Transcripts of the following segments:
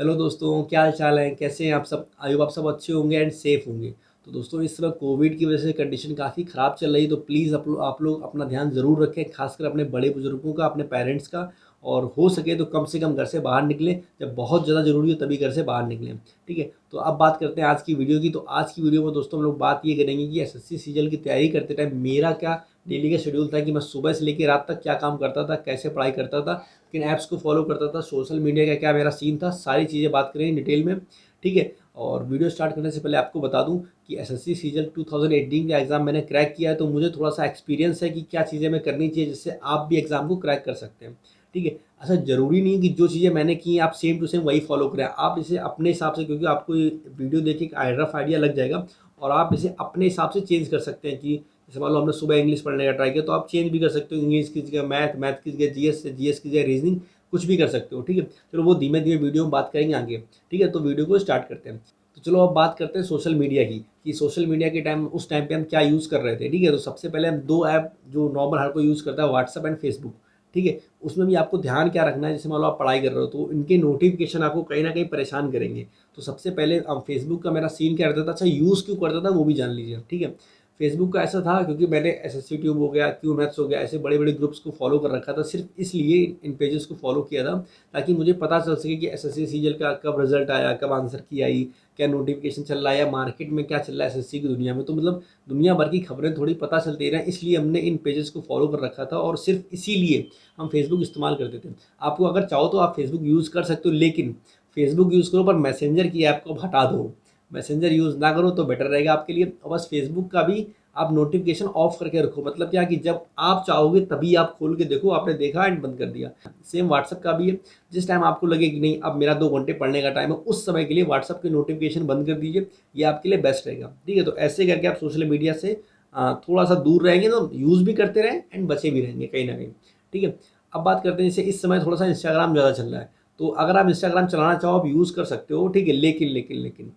Hello दोस्तों, क्या हाल चाल है? कैसे हैं आप सब? आई होप आप सब अच्छे होंगे एंड सेफ होंगे। तो दोस्तों, इस समय कोविड की वजह से कंडीशन काफ़ी ख़राब चल रही है, तो प्लीज़ आप लोग अपना ध्यान ज़रूर रखें, खासकर अपने बड़े बुजुर्गों का, अपने पेरेंट्स का। और हो सके तो कम से कम घर से बाहर निकलें, जब बहुत ज़्यादा ज़रूरी हो तभी घर से बाहर निकलें। ठीक है, तो अब बात करते हैं आज की वीडियो की। तो आज की वीडियो में दोस्तों हम लोग बात ये करेंगे कि एसएससी सीजीएल की तैयारी करते टाइम मेरा क्या डेली का शेड्यूल था, कि मैं सुबह से लेकर रात तक क्या काम करता था, कैसे पढ़ाई करता था, किन ऐप्स को फॉलो करता था, सोशल मीडिया का क्या मेरा सीन था, सारी चीज़ें बात करेंगे डिटेल में। ठीक है। और वीडियो स्टार्ट करने से पहले आपको बता दूं कि एसएससी सीजीएल 2018 का एग्ज़ाम मैंने क्रैक किया है, तो मुझे थोड़ा सा एक्सपीरियंस है कि क्या चीज़ें मैं करनी चाहिए जिससे आप भी एग्ज़ाम को क्रैक कर सकते हैं। ठीक है। अच्छा, ज़रूरी नहीं कि जो चीज़ें मैंने की आप सेम टू सेम वही फॉलो करें, आप इसे अपने हिसाब से, क्योंकि आपको ये वीडियो देख के एक रफ आइडिया लग जाएगा और आप इसे अपने हिसाब से चेंज कर सकते हैं। कि जैसे मान लो हमने सुबह इंग्लिश पढ़ने का ट्राई किया, तो आप चेंज भी कर सकते हो, इंग्लिश की जगह मैथ, मैथ की जगह जीएस, जीएस की जगह रीजनिंग, कुछ भी कर सकते हो। ठीक है। चलो वो धीमे धीमे वीडियो में बात करेंगे आगे। ठीक है, तो वीडियो को स्टार्ट करते हैं। तो चलो अब बात करते हैं सोशल मीडिया की, कि सोशल मीडिया के टाइम उस टाइम पे हम क्या यूज़ कर रहे थे। ठीक है, तो सबसे पहले हम दो ऐप जो नॉर्मल हर कोई यूज़ करता है, व्हाट्सअप एंड फेसबुक। ठीक है, उसमें भी आपको ध्यान क्या रखना है, जैसे मान लो आप पढ़ाई कर रहे हो तो इनके नोटिफिकेशन आपको कहीं ना कहीं परेशान करेंगे। तो सबसे पहले अब फेसबुक का मेरा सीन क्या रहता था, अच्छा यूज़ क्यों करता था वो भी जान लीजिए। ठीक है, फेसबुक का ऐसा था क्योंकि मैंने एसएससी ट्यूब हो गया, क्यू मैथ्स हो गया, ऐसे बड़े बड़े ग्रुप्स को फॉलो कर रखा था, सिर्फ इसलिए इन पेजेस को फॉलो किया था ताकि मुझे पता चल सके कि एसएससी सीजीएल का कब रिजल्ट आया, कब आंसर की आई, क्या नोटिफिकेशन चल रहा है, या मार्केट में क्या चल रहा है एसएससी की दुनिया में। तो मतलब दुनिया भर की खबरें थोड़ी पता चलती रहे, इसलिए हमने इन पेजेस को फॉलो कर रखा था और सिर्फ इसीलिए हम फेसबुक इस्तेमाल करते थे। आपको अगर चाहो तो आप फेसबुक यूज़ कर सकते हो, लेकिन फेसबुक यूज़ करो पर मैसेंजर की ऐप को हटा दो। मैसेंजर यूज़ ना करो तो बेटर रहेगा आपके लिए। और बस फेसबुक का भी आप नोटिफिकेशन ऑफ करके रखो, मतलब क्या कि जब आप चाहोगे तभी आप खोल के देखो, आपने देखा एंड बंद कर दिया। सेम व्हाट्सअप का भी है, जिस टाइम आपको लगे कि नहीं अब मेरा 2 घंटे पढ़ने का टाइम है, उस समय के लिए व्हाट्सअप के नोटिफिकेशन बंद कर दीजिए, ये आपके लिए बेस्ट रहेगा। ठीक है, तो ऐसे करके आप सोशल मीडिया से थोड़ा सा दूर रहेंगे तो यूज़ भी करते रहें एंड बचे भी रहेंगे कहीं ना कहीं। ठीक है, अब बात करते हैं जैसे इस समय थोड़ा सा इंस्टाग्राम ज़्यादा चल रहा है, तो अगर आप इंस्टाग्राम चलाना चाहो आप यूज़ कर सकते हो। ठीक है, लेकिन लेकिन लेकिन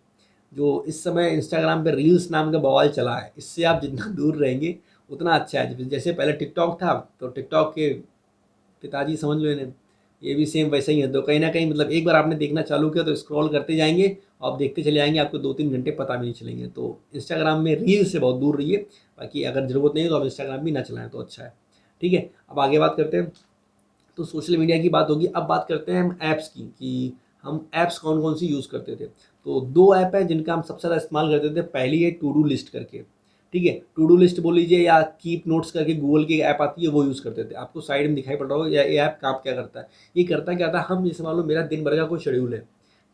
जो इस समय इंस्टाग्राम पे रील्स नाम का बवाल चला है, इससे आप जितना दूर रहेंगे उतना अच्छा है। जैसे पहले टिकटॉक था, तो टिकटॉक के पिताजी समझ लो इन्हें, ये भी सेम वैसा ही है। तो कहीं ना कहीं मतलब एक बार आपने देखना चालू किया तो स्क्रॉल करते जाएंगे, और आप देखते चले जाएंगे, आपको 2-3 घंटे पता भी नहीं चलेंगे। तो इंस्टाग्राम में रील से बहुत दूर रहिए। बाकी अगर ज़रूरत नहीं है तो आप इंस्टाग्राम भी ना चलाएं तो अच्छा है। ठीक है, अब आगे बात करते हैं। तो सोशल मीडिया की बात होगी, अब बात करते हैं हम ऐप्स की, कि हम ऐप्स कौन कौन सी यूज़ करते थे। तो दो ऐप हैं जिनका हम सबसे ज़्यादा इस्तेमाल करते थे। पहली है टू डू लिस्ट करके। ठीक है, टू डू लिस्ट बोल लीजिए या कीप नोट्स करके गूगल की ऐप आती है, वो यूज़ करते थे। आपको साइड में दिखाई पड़ रहा हो या ये ऐप काम क्या करता है। ये करता क्या था, हम जैसे मान लो मेरा दिन भर का कोई शेड्यूल है।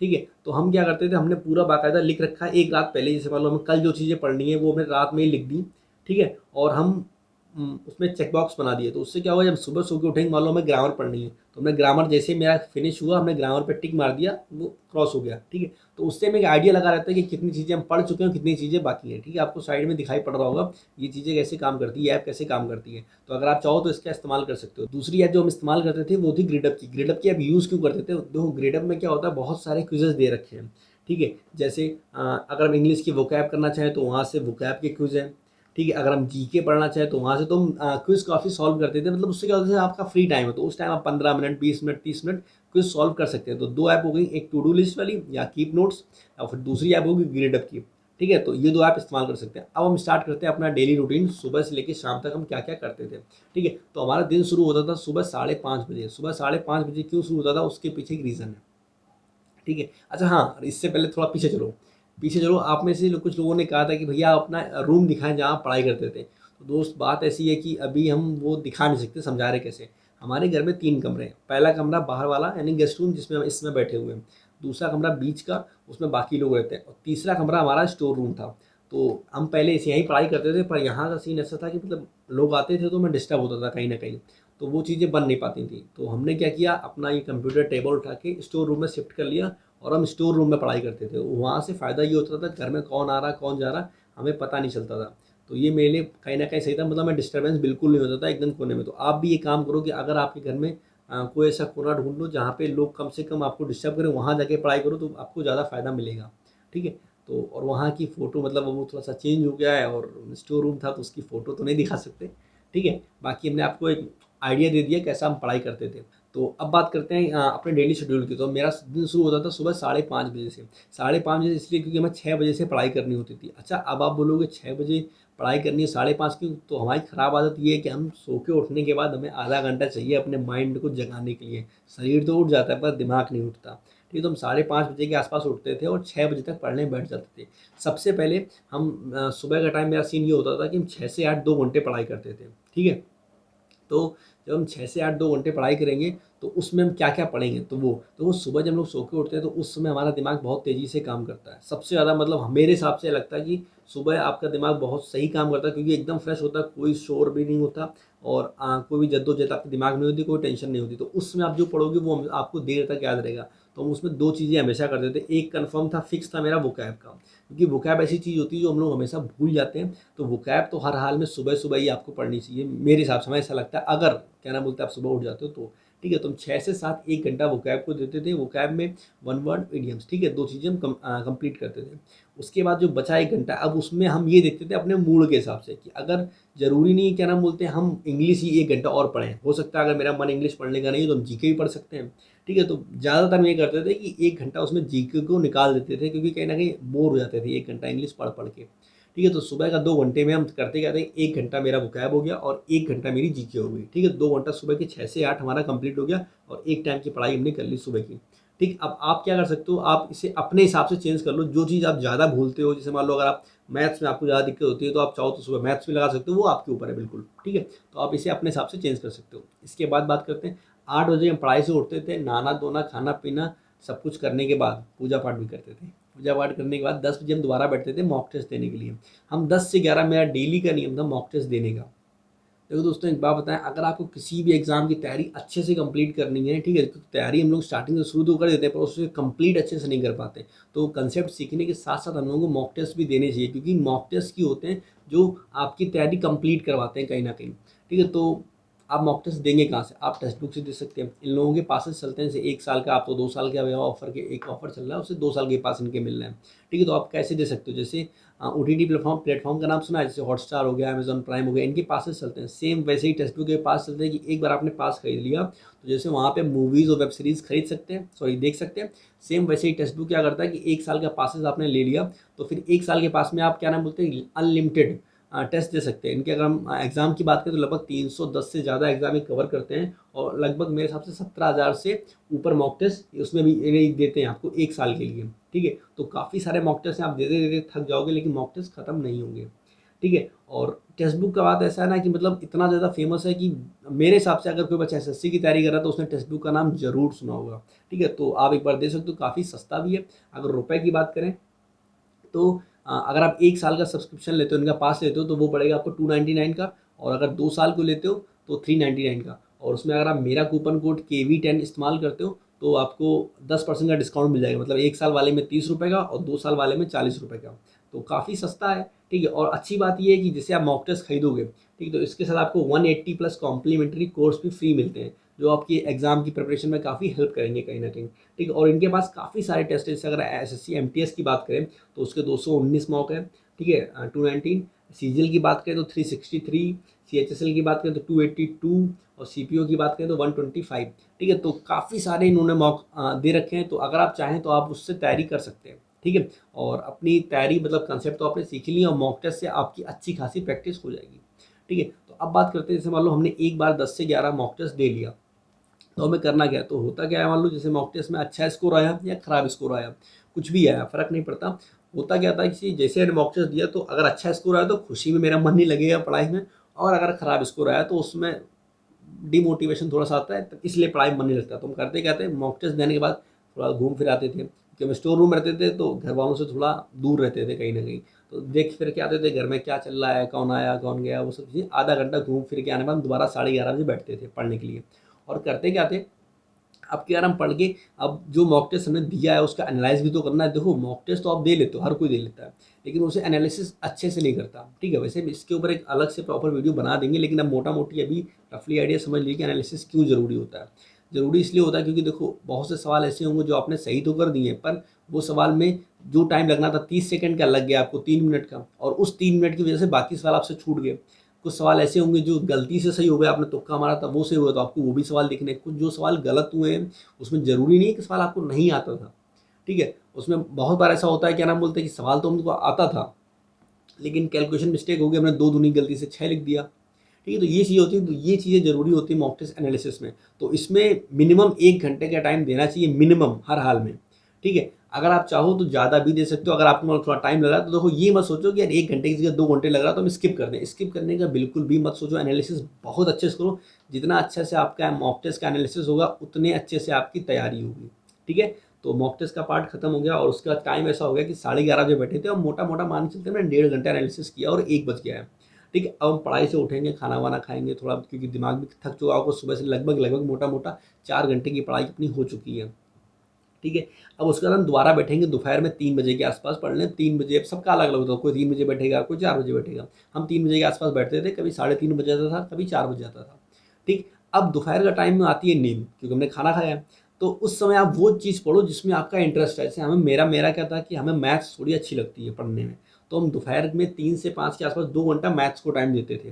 ठीक है, तो हम क्या करते थे, हमने पूरा बाकायदा लिख रखा है एक रात पहले। जैसे मान लो हमें कल जो चीज़ें पढ़नी है वो हमने रात में ही लिख दी। ठीक है, और हम उसमें चेक बॉक्स बना दिए। तो उससे क्या हुआ, जब सुबह सो के उठेंगे, मान लो हमें ग्रामर पढ़नी है, तो हमने ग्रामर जैसे ही मेरा फिनिश हुआ, हमने ग्रामर पे टिक मार दिया, वो क्रॉस हो गया। ठीक है, तो उससे हमें एक आइडिया लगा रहता है कि कितनी चीज़ें हम पढ़ चुके हैं, कितनी चीज़ें बाकी हैं। ठीक है, आपको साइड में दिखाई पड़ रहा होगा ये चीज़ें कैसे काम करती है, ऐप कैसे काम करती है। तो अगर आप चाहो तो इसका इस्तेमाल कर सकते हो। दूसरी ऐप जो हम इस्तेमाल करते थे वो थी ग्रेडअप की। ग्रेडअप की ऐप यूज़ क्यों करते थे, देखो ग्रेडअप में क्या होता है, बहुत सारे क्विजेज दे रखे हैं। ठीक है, जैसे अगर हम इंग्लिश की वोकैब करना चाहें तो वहाँ से वोकैब के क्विज हैं। ठीक है, अगर हम जीके पढ़ना चाहें तो वहाँ से तो हम क्विज़ काफ़ी सॉल्व करते थे। मतलब उससे क्या होता है, आपका फ्री टाइम है तो उस टाइम आप 15 minute, 20 minute, 30 minute quiz solve कर सकते हैं। तो दो ऐप हो गई, एक टू डू लिस्ट वाली या कीप नोट्स, और फिर दूसरी ऐप होगी ग्रेडअप की। ठीक है, तो ये दो ऐप इस्तेमाल कर सकते हैं। अब हम स्टार्ट करते हैं अपना डेली रूटीन, सुबह से लेकर शाम तक हम क्या क्या करते थे। ठीक है, तो हमारा दिन शुरू होता था सुबह 5:30 बजे। सुबह 5:30 बजे क्यों शुरू होता था, उसके पीछे एक रीज़न है। ठीक है, अच्छा हाँ, इससे पहले थोड़ा पीछे चलो। पीछे चलो, आप में से कुछ लोगों ने कहा था कि भैया आप अपना रूम दिखाएं जहाँ आप पढ़ाई करते थे। तो दोस्त बात ऐसी है कि अभी हम वो दिखा नहीं सकते, समझा रहे कैसे। हमारे घर में 3 कमरे हैं। पहला कमरा बाहर वाला यानी गेस्ट रूम, जिसमें हम इसमें बैठे हुए हैं। दूसरा कमरा बीच का, उसमें बाकी लोग रहते हैं। और तीसरा कमरा हमारा स्टोर रूम था। तो हम पहले इसे यहीं पढ़ाई करते थे, पर यहाँ का सीन ऐसा था कि मतलब लोग आते थे तो मैं डिस्टर्ब होता था कहीं ना कहीं, तो वो चीज़ें बन नहीं पाती थी। तो हमने क्या किया, अपना ये कंप्यूटर टेबल उठा के स्टोर रूम में शिफ्ट कर लिया, और हम स्टोर रूम में पढ़ाई करते थे। वहाँ से फ़ायदा ये होता था, घर में कौन आ रहा कौन जा रहा हमें पता नहीं चलता था। तो ये मेरे लिए कहीं ना कहीं सही था, मतलब मैं डिस्टर्बेंस बिल्कुल नहीं होता था एकदम कोने में। तो आप भी ये काम करो कि अगर आपके घर में कोई ऐसा कोना ढूंढ लो जहाँ पे लोग कम से कम आपको डिस्टर्ब करें, वहाँ जाके पढ़ाई करो तो आपको ज़्यादा फ़ायदा मिलेगा। ठीक है, तो और वहाँ की फ़ोटो मतलब वो थोड़ा सा चेंज हो गया है, और स्टोर रूम था तो उसकी फ़ोटो तो नहीं दिखा सकते। ठीक है, बाकी हमने आपको एक आइडिया दे दिया कैसा हम पढ़ाई करते थे। तो अब बात करते हैं अपने डेली शेड्यूल की। तो मेरा दिन शुरू होता था सुबह 5:30 बजे से। 5:30 बजे इसलिए क्योंकि हमें 6 बजे से पढ़ाई करनी होती थी। अच्छा, अब आप बोलोगे 6 बजे पढ़ाई करनी है 5:30 क्यों? तो हमारी ख़राब आदत ये है कि हम सो के उठने के बाद हमें आधा घंटा चाहिए अपने माइंड को जगाने के लिए। शरीर तो उठ जाता है पर दिमाग नहीं उठता। ठीक है, तो हम 5:30 बजे के आसपास उठते थे और 6 बजे तक पढ़ने बैठ जाते थे। सबसे पहले हम सुबह का टाइम मेरा सीन ये होता था कि हम 6 से 8 2 घंटे पढ़ाई करते थे। ठीक है? तो जब हम 6 से 8 2 घंटे पढ़ाई करेंगे तो उसमें हम क्या-क्या पढ़ेंगे, तो वो सुबह जब हम लोग सो के उठते हैं तो उस समय हमारा दिमाग बहुत तेज़ी से काम करता है। सबसे ज़्यादा मतलब मेरे हिसाब से लगता है कि सुबह आपका दिमाग बहुत सही काम करता है क्योंकि एकदम फ्रेश होता है, कोई शोर भी नहीं होता और कोई भी जद्दोजहद आपके दिमाग में नहीं होती, कोई टेंशन नहीं होती। तो उस समय आप जो पढ़ोगे वो आपको देर तक याद रहेगा। तो हम उसमें 2 चीज़ें हमेशा करते थे। एक कन्फर्म था, फिक्स था मेरा वोकैब का, क्योंकि वोकैब ऐसी चीज़ होती है जो हम लोग हमेशा भूल जाते हैं। तो वोकैब तो हर हाल में सुबह-सुबह ही आपको पढ़नी चाहिए, मेरे हिसाब से हमें ऐसा लगता है, अगर क्या नाम बोलते हैं आप सुबह उठ जाते हो तो। ठीक है, तो हम 6 से 7 1 घंटा वोकैब को देते थे। वोकैब में वन वर्ड इडियम्स, ठीक है, 2 चीज़ें हम कंप्लीट करते थे। उसके बाद जो बचा 1 घंटा, अब उसमें हम ये देखते थे अपने मूड के हिसाब से कि अगर ज़रूरी नहीं है क्या नाम बोलते हैं हम इंग्लिश ही 1 घंटा और पढ़ें। हो सकता है अगर मेरा मन इंग्लिश पढ़ने का नहीं है तो हम जीके भी पढ़ सकते हैं। ठीक है, तो ज़्यादातर हम ये करते थे कि 1 घंटा उसमें जीके को निकाल देते थे क्योंकि कहीं न कहीं बोर हो जाते थे 1 घंटा इंग्लिश पढ़-पढ़ के। ठीक है, तो सुबह का 2 घंटे में हम करते क्या थे, 1 घंटा मेरा वोकैब हो गया और 1 घंटा मेरी जीके हो गई। ठीक है, 2 घंटा सुबह के 6 से 8 हमारा कंप्लीट हो गया और एक टाइम की पढ़ाई हमने कर ली सुबह की। ठीक, अब आप क्या कर सकते हो, आप इसे अपने हिसाब से चेंज कर लो। जो चीज़ आप ज़्यादा भूलते हो, जैसे मान लो अगर आप मैथ्स में आपको ज़्यादा दिक्कत होती है तो आप चाहो तो सुबह मैथ्स भी लगा सकते हो, वो आपके ऊपर है बिल्कुल। ठीक है, तो आप इसे अपने हिसाब से चेंज कर सकते हो। इसके बाद बात करते हैं, 8 बजे हम पढ़ाई से उठते थे, नहाना-धोना, खाना-पीना सब कुछ करने के बाद पूजा-पाठ भी करते थे। पूजा-पाठ करने के बाद 10 बजे हम दोबारा बैठते थे मॉक टेस्ट देने के लिए। हम 10 से 11 मेरा डेली का नियम था मॉक टेस्ट देने का। देखो दोस्तों, एक बात बताएं, अगर आपको किसी भी एग्जाम की तैयारी अच्छे से कंप्लीट करनी है, ठीक है, तो तैयारी हम लोग स्टार्टिंग से शुरू तो कर देते हैं पर उसे कंप्लीट अच्छे से नहीं कर पाते। तो कंसेप्ट सीखने के साथ साथ हम लोगों को मॉक टेस्ट भी देने चाहिए क्योंकि मॉक टेस्ट की होते हैं जो आपकी तैयारी कंप्लीट करवाते हैं कहीं ना कहीं। ठीक है, तो आप मॉक टेस्ट देंगे कहाँ से? आप टेक्स्ट बुक से दे सकते हैं। इन लोगों के पासेस चलते हैं, जैसे 1 साल का, आप तो 2 साल के ऑफर के एक ऑफर चल रहा है, उससे 2 साल के पास इनके मिल रहे हैं। ठीक है, तो आप कैसे दे सकते हो? जैसे ओटीटी प्लेटफॉर्म का नाम सुना है, जैसे हॉटस्टार हो गया, अमेजॉन प्राइम हो गया, इनके पासेस चलते हैं। सेम वैसे ही टेक्स्ट बुक के पास चलते हैं कि एक बार आपने पास खरीद लिया तो जैसे वहाँ पे मूवीज़ और वेब सीरीज़ खरीद सकते हैं, सॉरी देख सकते हैं। सेम वैसे ही टेक्स्ट बुक क्या करता है कि 1 साल का पासेस आपने ले लिया तो फिर 1 साल के पास में आप क्या नाम बोलते हैं, अनलिमिटेड टेस्ट दे सकते हैं। इनके अगर हम एग्ज़ाम की बात करें तो लगभग 310 से ज़्यादा एग्ज़ाम ये कवर करते हैं और लगभग मेरे हिसाब से 17,000 से ऊपर मॉक टेस्ट उसमें भी ये देते हैं आपको 1 साल के लिए। ठीक है, तो काफ़ी सारे मॉक टेस्ट हैं, आप देते-देते थक जाओगे लेकिन मॉक टेस्ट खत्म नहीं होंगे। ठीक है, और टेक्स्ट बुक का बात ऐसा है ना कि मतलब इतना ज़्यादा फेमस है कि मेरे हिसाब से अगर कोई बच्चा एसएससी की तैयारी कर रहा है तो उसने टेक्स्ट बुक का नाम ज़रूर सुना होगा। ठीक है, तो आप एक बार दे सकते हो, काफ़ी सस्ता भी है। अगर रुपए की बात करें तो अगर आप 1 साल का सब्सक्रिप्शन लेते हो, इनका पास लेते हो तो वो पड़ेगा आपको 299 का, और अगर 2 साल को लेते हो तो 399 का। और उसमें अगर आप मेरा कूपन कोड KV10 इस्तेमाल करते हो तो आपको 10% का डिस्काउंट मिल जाएगा। मतलब 1 साल वाले में 30 रुपये का और 2 साल वाले में 40 रुपये का। तो काफ़ी सस्ता है। ठीक है, और अच्छी बात ये है कि जैसे आप मॉक टेस्ट खरीदोगे, ठीक है, तो इसके साथ आपको 180 प्लस कॉम्प्लीमेंट्री कोर्स भी फ्री मिलते हैं जो आपकी एग्जाम की प्रिपरेशन में काफ़ी हेल्प करेंगे कहीं ना कहीं। ठीक है, और इनके पास काफ़ी सारे टेस्ट हैं। जैसे अगर SSC MTS की बात करें तो उसके 219 मॉक है। ठीक है, 219। CGL की बात करें तो 363, CHSL की बात करें तो 282 और CPO की बात करें तो 125। ठीक है, तो काफ़ी सारे इन्होंने मॉक दे रखे हैं, तो अगर आप चाहें तो आप उससे तैयारी कर सकते हैं। ठीक है, और अपनी तैयारी मतलब कंसेप्ट तो आपने सीख ली और मॉक टेस्ट से आपकी अच्छी खासी प्रैक्टिस हो जाएगी। ठीक है, तो अब बात करते हैं, जैसे मान लो हमने एक बार 10 से 11 मॉक टेस्ट दे लिया तो हमें करना क्या है? तो होता क्या है, मान लो जैसे मॉक टेस्ट में अच्छा स्कोर आया या खराब स्कोर आया, कुछ भी आया फ़र्क नहीं पड़ता। होता क्या था कि जैसे मैंने मॉक टेस्ट दिया तो अगर अच्छा स्कोर आया तो खुशी में मेरा मन नहीं लगेगा पढ़ाई में, और अगर खराब स्कोर आया तो उसमें डिमोटिवेशन थोड़ा सा आता है, तो इसलिए पढ़ाई में मन नहीं लगता। तो हम करते क्या थे, मॉक टेस्ट देने के बाद थोड़ा घूम फिर आते थे, क्योंकि हम स्टोर रूम में रहते थे तो घर वालों से थोड़ा दूर रहते थे कहीं ना कहीं। तो देख फिर के आते थे घर में क्या चल रहा है, कौन आया कौन गया, वो सब चीज़ें आधा घंटा घूम फिर के आने के बाद दोबारा 11:30 बजे बैठते थे पढ़ने के लिए। और करते क्या थे, अब क्या हम पढ़ के, अब जो मॉक टेस्ट हमने दिया है उसका एनालाइज भी तो करना है। देखो मॉक टेस्ट तो आप दे लेते हो, हर कोई दे लेता है, लेकिन उसे एनालिसिस अच्छे से नहीं करता। ठीक है, वैसे भी इसके ऊपर एक अलग से प्रॉपर वीडियो बना देंगे, लेकिन अब मोटा मोटी अभी रफली आइडिया समझ लीजिए कि एनालिसिस क्यों ज़रूरी होता है। ज़रूरी इसलिए होता है क्योंकि देखो बहुत से सवाल ऐसे होंगे जो आपने सही तो कर दिए पर वो सवाल में जो टाइम लगना था 30 सेकंड का लग गया आपको 3 मिनट का, और उस 3 मिनट की वजह से बाकी सवाल आपसे छूट गए। कुछ सवाल ऐसे होंगे जो गलती से सही हो गया, आपने तुक्का मारा था वो सही हुआ, तो आपको वो भी सवाल लिखने हैं। कुछ जो सवाल गलत हुए हैं उसमें ज़रूरी नहीं है कि सवाल आपको नहीं आता था, ठीक है। उसमें बहुत बार ऐसा होता है, क्या नाम बोलते हैं कि सवाल तो हमको आता था लेकिन कैलकुलेशन मिस्टेक हो गई, हमने 2 दूनी गलती से 6 लिख दिया, ठीक है। तो ये चीज़ होती है, तो ये चीज़ें ज़रूरी होती है मॉक टेस्ट एनालिसिस में। तो इसमें मिनिमम 1 घंटे का टाइम देना चाहिए, मिनिमम हर हाल में, ठीक है। अगर आप चाहो तो ज़्यादा भी दे सकते हो, अगर आपको थोड़ा टाइम लगा तो देखो ये मत सोचो कि यार 1 घंटे की जगह 2 घंटे लग रहा तो हम स्किप कर दें, स्किप करने का बिल्कुल भी मत सोचो। एनालिसिस बहुत अच्छे से करो, जितना अच्छे से आपका मॉक टेस्ट का एनालिसिस होगा उतने अच्छे से आपकी तैयारी होगी, ठीक है। तो मॉक टेस्ट का पार्ट खत्म हो गया और उसका टाइम ऐसा हो गया कि 11:30 बजे बैठे थे और मोटा मोटा मान के चलते मैंने 1.5 घंटा एनालिसिस किया और 1 बज गया है, ठीक है। अब हम पढ़ाई से उठेंगे, खाना वाना खाएंगे थोड़ा, क्योंकि दिमाग भी थक चुका होगा, सुबह से लगभग मोटा मोटा 4 घंटे की पढ़ाई अपनी हो चुकी है, ठीक है। अब उसके बाद हम दोबारा बैठेंगे दोपहर में 3 बजे के आसपास पढ़ लें। 3 बजे, अब सबका अलग अलग होता है, कोई 3 बजे बैठेगा, कोई 4 बजे बैठेगा। हम 3 बजे के आसपास बैठते थे, कभी 3:30 बज जाता था, कभी 4 बज जाता था, ठीक। अब दोपहर का टाइम में आती है नींद, क्योंकि हमने खाना खाया है। तो उस समय आप वो चीज़ पढ़ो जिसमें आपका इंटरेस्ट है। जैसे हमें, मेरा क्या था कि हमें मैथ्स थोड़ी अच्छी लगती है पढ़ने में, तो हम दोपहर में 3 से 5 के आसपास 2 घंटा मैथ्स को टाइम देते थे,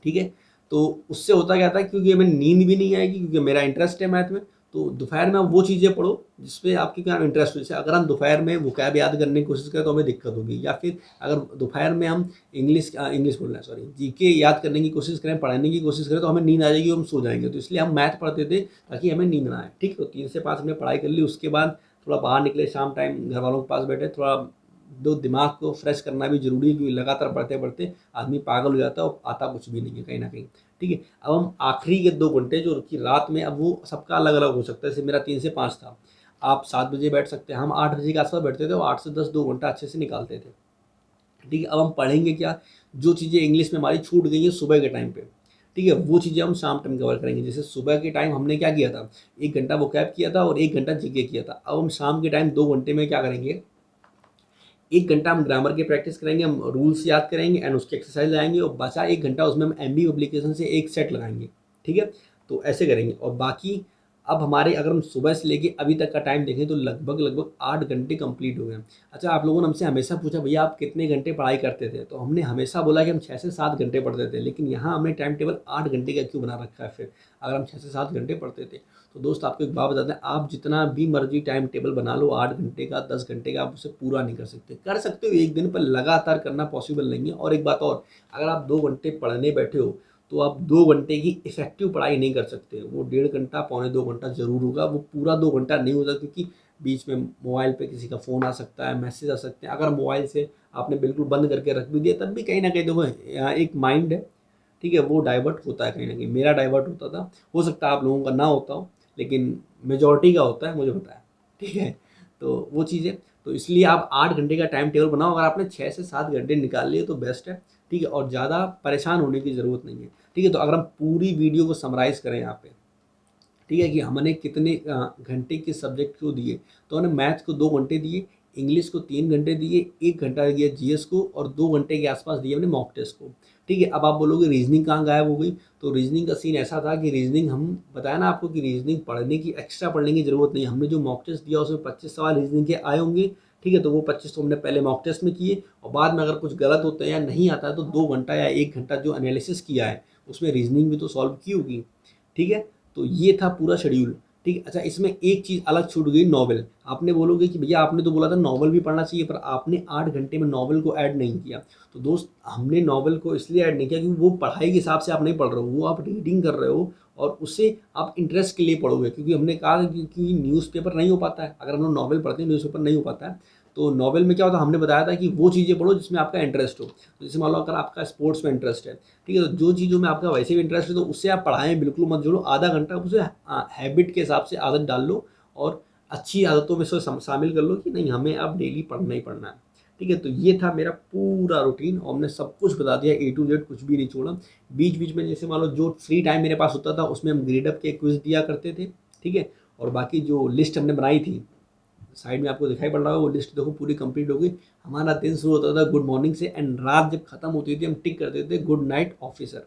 ठीक है। तो उससे होता क्या था, क्योंकि हमें नींद भी नहीं आएगी क्योंकि मेरा इंटरेस्ट है मैथ में। तो दोपहर में आप वो चीज़ें पढ़ो जिसपे आपकी क्या इंटरेस्ट हो। जैसे अगर हम दोपहर में वोकैब याद करने की कोशिश करें तो हमें दिक्कत होगी, या फिर अगर दोपहर में हम इंग्लिश बोल रहे हैं, सॉरी, जीके याद करने की कोशिश करें, पढ़ने की कोशिश करें, तो हमें नींद आ जाएगी और हम सो जाएंगे। तो इसलिए हम मैथ पढ़ते थे ताकि हमें नींद ना आए, ठीक है। तो 3 से 5 हमने पढ़ाई कर ली, उसके बाद थोड़ा बाहर निकले, शाम टाइम घर वालों के पास बैठे, थोड़ा दो दिमाग को फ्रेश करना भी ज़रूरी है, क्योंकि लगातार पढ़ते पढ़ते आदमी पागल हो जाता है और आता कुछ भी नहीं है कहीं ना कहीं, ठीक है। अब हम आखिरी के 2 घंटे जो कि रात में, अब वो सबका अलग अलग हो सकता है। जैसे मेरा 3 से 5 था, आप 7 बजे बैठ सकते हैं, हम 8 बजे के आसपास बैठते थे और 8 से 10 2 घंटा अच्छे से निकालते थे, ठीक है। अब हम पढ़ेंगे क्या, जो चीज़ें इंग्लिश में हमारी छूट गई हैं सुबह के टाइम पे, ठीक है, वो चीज़ें हम शाम टाइम कवर करेंगे। जैसे सुबह के टाइम हमने क्या किया था, 1 घंटा वोकैब किया था और 1 घंटा जीके किया था। अब हम शाम के टाइम 2 घंटे में क्या करेंगे, 1 घंटा हम ग्रामर की प्रैक्टिस करेंगे, हम रूल्स याद करेंगे एंड उसकी एक्सरसाइज लगाएंगे, और बचा 1 घंटा उसमें हम एमबी एप्लीकेशन से एक सेट लगाएंगे, ठीक है। तो ऐसे करेंगे। और बाकी अब हमारे, अगर हम सुबह से लेके अभी तक का टाइम देखें तो लगभग 8 घंटे कंप्लीट हो गए। अच्छा, आप लोगों ने हमसे हमेशा पूछा भैया आप कितने घंटे पढ़ाई करते थे, तो हमने हमेशा बोला कि हम 6 से 7 घंटे पढ़ते थे, लेकिन यहाँ हमने टाइम टेबल 8 घंटे का क्यों बना रखा है फिर, अगर हम 6 से 7 घंटे पढ़ते थे। तो दोस्त आपको एक बात बताते हैं, आप जितना भी मर्जी टाइम टेबल बना लो 8 घंटे का, 10 घंटे का, आप उसे पूरा नहीं कर सकते। कर सकते हो एक दिन, पर लगातार करना पॉसिबल नहीं है। और एक बात और, अगर आप 2 घंटे पढ़ने बैठे हो तो आप 2 घंटे की इफेक्टिव पढ़ाई नहीं कर सकते। वो 1.5 घंटा, पौने 2 घंटा ज़रूर होगा, वो पूरा 2 घंटा नहीं होता, क्योंकि बीच में मोबाइल पे किसी का फ़ोन आ सकता है, मैसेज आ सकते हैं। अगर मोबाइल से आपने बिल्कुल बंद करके रख भी दिया तब भी कहीं ना कहीं देखो यहाँ एक माइंड है, ठीक है, वो डाइवर्ट होता है कहीं ना कहीं। मेरा डाइवर्ट होता था, हो सकता है आप लोगों का ना होता हो, लेकिन मेजॉरिटी का होता है, मुझे पता है, ठीक है। तो वो चीज़ें, तो इसलिए आप 8 घंटे का टाइम टेबल बनाओ। अगर आपने 6 से 7 घंटे निकाल लिए तो बेस्ट है, ठीक है, और ज़्यादा परेशान होने की ज़रूरत नहीं है, ठीक है। तो अगर हम पूरी वीडियो को समराइज़ करें यहाँ पे, ठीक है, कि हमने कितने घंटे किस सब्जेक्ट को दिए, तो हमने मैथ्स को 2 घंटे दिए, इंग्लिश को 3 घंटे दिए, 1 घंटा दिया जीएस को, और 2 घंटे के आसपास दिए हमने मॉक टेस्ट को, ठीक है। अब आप बोलोगे रीजनिंग कहाँ गायब हो गई, तो रीजनिंग का सीन ऐसा था कि रीजनिंग, हम बताया ना आपको कि रीजनिंग पढ़ने की, एक्स्ट्रा पढ़ने की ज़रूरत नहीं है। हमने जो मॉक टेस्ट दिया उसमें 25 सवाल रीजनिंग के आए होंगे, ठीक है। तो वो 25 तो हमने पहले मॉक टेस्ट में किए, और बाद में अगर कुछ गलत होता है या नहीं आता है तो 2 घंटा या 1 घंटा जो एनालिसिस किया है उसमें रीजनिंग भी तो सॉल्व की होगी, ठीक है। तो ये था पूरा शेड्यूल, ठीक है। अच्छा, इसमें एक चीज़ अलग छूट गई, नॉवल। आपने बोलोगे कि भैया आपने तो बोला था नॉवल भी पढ़ना चाहिए, पर आपने 8 घंटे में नॉवल को ऐड नहीं किया। तो दोस्त, हमने नॉवल को इसलिए ऐड नहीं किया क्योंकि वो पढ़ाई के हिसाब से आप नहीं पढ़ रहे हो, वो आप रीडिंग कर रहे हो, और उससे आप इंटरेस्ट के लिए पढ़ोगे। क्योंकि हमने कहा कि न्यूज़पेपर नहीं हो पाता है, अगर हम लोग नॉवल पढ़ते हैं न्यूज़पेपर नहीं हो पाता है। तो नॉवल में क्या होता है, हमने बताया था कि वो चीज़ें पढ़ो जिसमें आपका इंटरेस्ट हो। तो जैसे मान लो अगर आपका स्पोर्ट्स में इंटरेस्ट है, ठीक है, तो जो चीज़ों में आपका वैसे भी इंटरेस्ट है तो उससे आप पढ़ाएं बिल्कुल मत जोड़ो। आधा घंटा उसे हैबिट के हिसाब से आदत डाल लो, और अच्छी आदतों में से शामिल कर लो कि नहीं, हमें अब डेली पढ़ना ही पढ़ना है, ठीक है। तो ये था मेरा पूरा रूटीन, और हमने सब कुछ बता दिया, ए टू जेड, कुछ भी नहीं छोड़ा। बीच बीच में जैसे मान लो जो फ्री टाइम मेरे पास होता था उसमें हम ग्रेडअप के क्विज दिया करते थे, ठीक है। और बाकी जो लिस्ट हमने बनाई थी, साइड में आपको दिखाई पड़ रहा होगा, वो लिस्ट देखो पूरी कंप्लीट हो गई। हमारा दिन शुरू होता था गुड मॉर्निंग से, एंड रात जब खत्म होती थी हम टिक करते थे गुड नाइट ऑफिसर।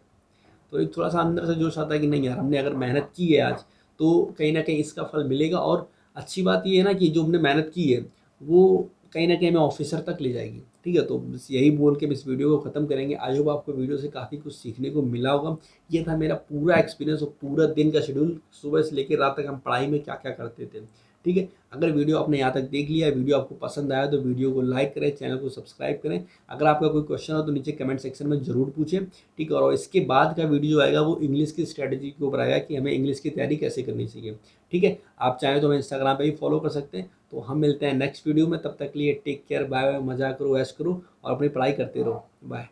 तो एक थोड़ा सा अंदर से जोश आता है कि नहीं यार, हमने अगर मेहनत की है आज तो कहीं ना कहीं इसका फल मिलेगा। और अच्छी बात ये है ना कि जो हमने मेहनत की है वो कहीं ना कहीं हमें ऑफिसर तक ले जाएगी, ठीक ठीक है, तो बस यही बोल के इस वीडियो को ख़त्म करेंगे। आई होप आपको वीडियो से काफ़ी कुछ सीखने को मिला होगा। ये था मेरा पूरा एक्सपीरियंस और पूरा दिन का शेड्यूल, सुबह से लेकर रात तक हम पढ़ाई में क्या क्या करते थे। ठीक है, अगर वीडियो आपने यहाँ तक देख लिया, वीडियो आपको पसंद आया तो वीडियो को लाइक करें, चैनल को सब्सक्राइब करें। अगर आपका कोई क्वेश्चन हो तो नीचे कमेंट सेक्शन में ज़रूर पूछें। ठीक है, और इसके बाद का वीडियो जो आएगा वो इंग्लिश की स्ट्रैटेजी के ऊपर आएगा कि हमें इंग्लिश की तैयारी कैसे करनी चाहिए। ठीक है, आप चाहें तो हमें इंस्टाग्राम पे भी फॉलो कर सकते हैं। तो हम मिलते हैं नेक्स्ट वीडियो में, तब तक के लिए टेक केयर, बाय बाय, मजा करो, ऐश करो और अपनी पढ़ाई करते रहो। बाय।